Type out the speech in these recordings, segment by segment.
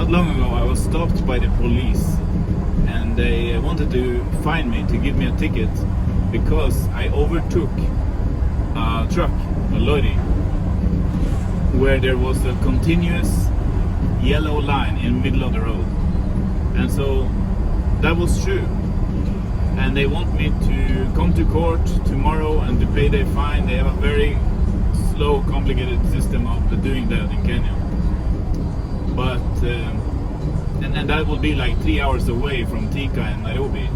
not long ago I was stopped by the police, and they wanted to fine me, to give me a ticket, because I overtook a truck, a lorry, where there was a continuous yellow line in the middle of the road. And so that was true. And they want me to come to court tomorrow and to pay their fine. They have a very slow, complicated system of doing that in Kenya. But and that would be like 3 hours away from Thika and Nairobi.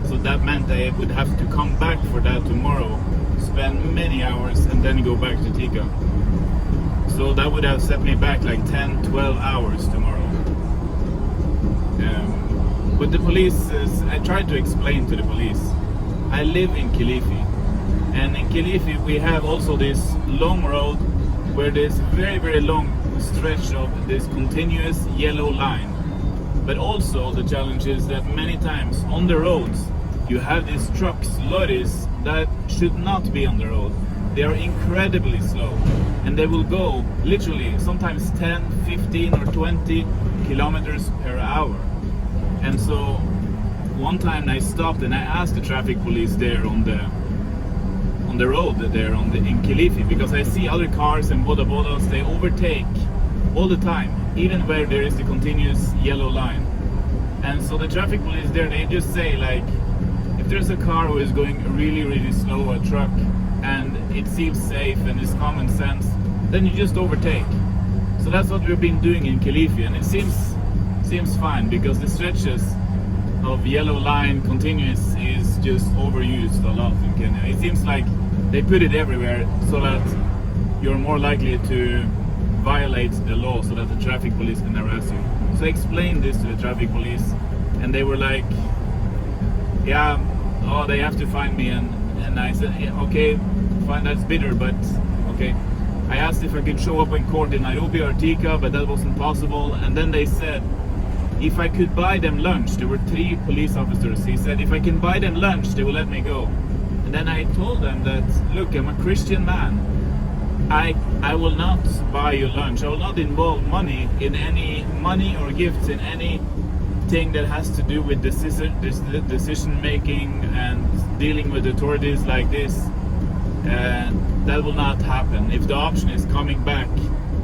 So that meant I would have to come back for that tomorrow, spend many hours, and then go back to Thika. So that would have set me back like 10, 12 hours tomorrow. But the police, I tried to explain to the police, I live in Kilifi. And in Kilifi we have also this long road where there's very, very long stretch of this continuous yellow line. But also the challenge is that many times on the roads you have these trucks, lorries, that should not be on the road. They are incredibly slow, and they will go literally sometimes 10, 15 or 20 kilometers per hour. And so one time I stopped and I asked the traffic police there on the road there in Kilifi, because I see other cars and boda bodas, they overtake all the time, even where there is the continuous yellow line. And so the traffic police there, they just say like, if there's a car who is going really, really slow, a truck, and it seems safe and it's common sense, then you just overtake. So that's what we've been doing in Kilifi, and it seems fine, because the stretches of yellow line continuous is just overused a lot in Kenya. It seems like they put it everywhere so that you're more likely to violate the law, so that the traffic police can harass you. So I explained this to the traffic police, and they were like, yeah, oh, they have to fine me. And I said, yeah, okay, fine, that's bitter, but okay. I asked if I could show up in court in Nairobi or Thika, but that wasn't possible. And then they said, if I could buy them lunch, there were 3 police officers. He said, if I can buy them lunch, they will let me go. And then I told them that, look, I'm a Christian man. I will not buy you lunch. I will not involve money or gifts in anything that has to do with decision making and dealing with authorities like this. That will not happen. If the option is coming back,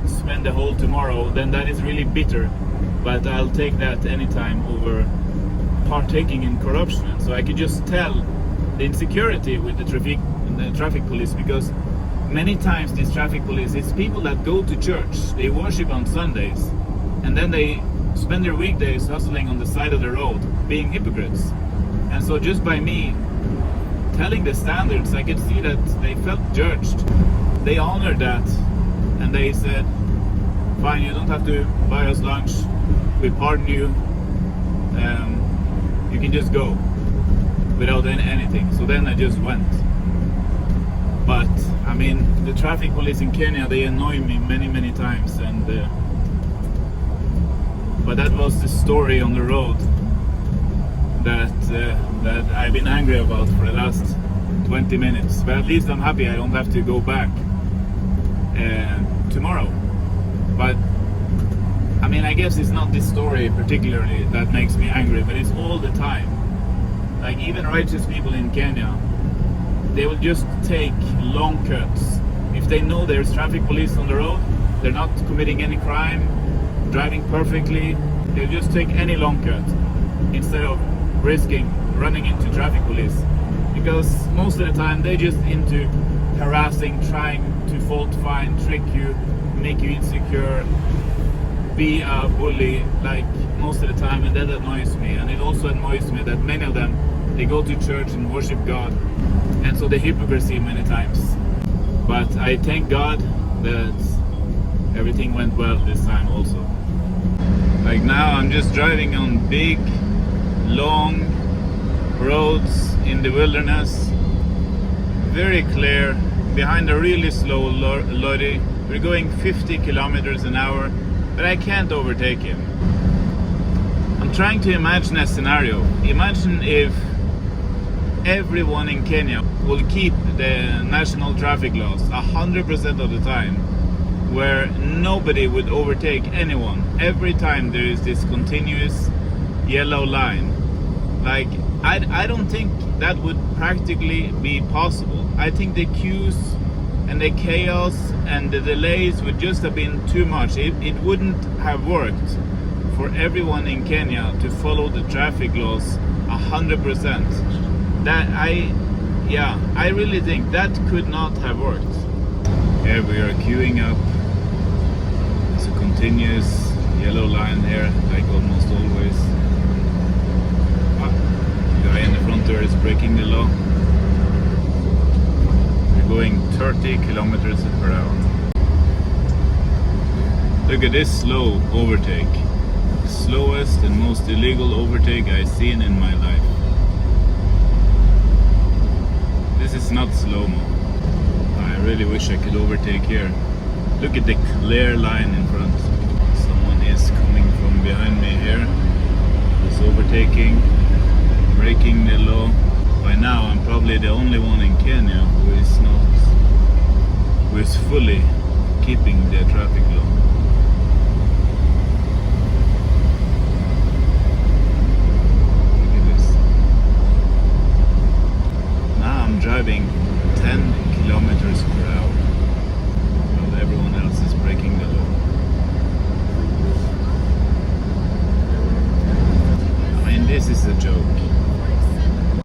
spend the whole tomorrow, then that is really bitter. But I'll take that anytime over partaking in corruption. So I could just tell the insecurity with the traffic police, because many times these traffic police, it's people that go to church, they worship on Sundays, and then they spend their weekdays hustling on the side of the road, being hypocrites. And so just by me telling the standards, I could see that they felt judged. They honored that, and they said, fine, you don't have to buy us lunch, we pardon you, you can just go without anything. So then I just went. But I mean, the traffic police in Kenya, they annoy me many times, and but that was the story on the road that I've been angry about for the last 20 minutes. But at least I'm happy I don't have to go back tomorrow. But I mean, I guess it's not this story particularly that makes me angry, but it's all the time. Like, even righteous people in Kenya, they will just take long cuts. If they know there's traffic police on the road, they're not committing any crime, driving perfectly, they'll just take any long cut instead of risking running into traffic police. Because most of the time they're just into harassing, trying to fault find, trick you, make you insecure, be a bully, like most of the time, and that annoys me. And it also annoys me that many of them, they go to church and worship God, and so the hypocrisy many times. But I thank God that everything went well this time also. Like now I'm just driving on big, long roads in the wilderness, very clear, behind a really slow lorry. We're going 50 kilometers an hour, but I can't overtake him. I'm trying to imagine a scenario. Imagine if everyone in Kenya will keep the national traffic laws 100% of the time. where nobody would overtake anyone. Every time there is this continuous yellow line. Like, I don't think that would practically be possible. I think the queues and the chaos and the delays would just have been too much. It wouldn't have worked for everyone in Kenya to follow the traffic laws 100%. I really think that could not have worked. Here we are queuing up. It's a continuous yellow line here, like almost always. The guy in the front there is breaking the law. We're going 30 kilometers per hour. Look at this slow overtake. The slowest and most illegal overtake I've seen in my life. This is not slow-mo. I really wish I could overtake here. Look at the clear line in front. Someone is coming from behind me here. He's overtaking, breaking the law. By now I'm probably the only one in Kenya who is fully keeping the traffic law.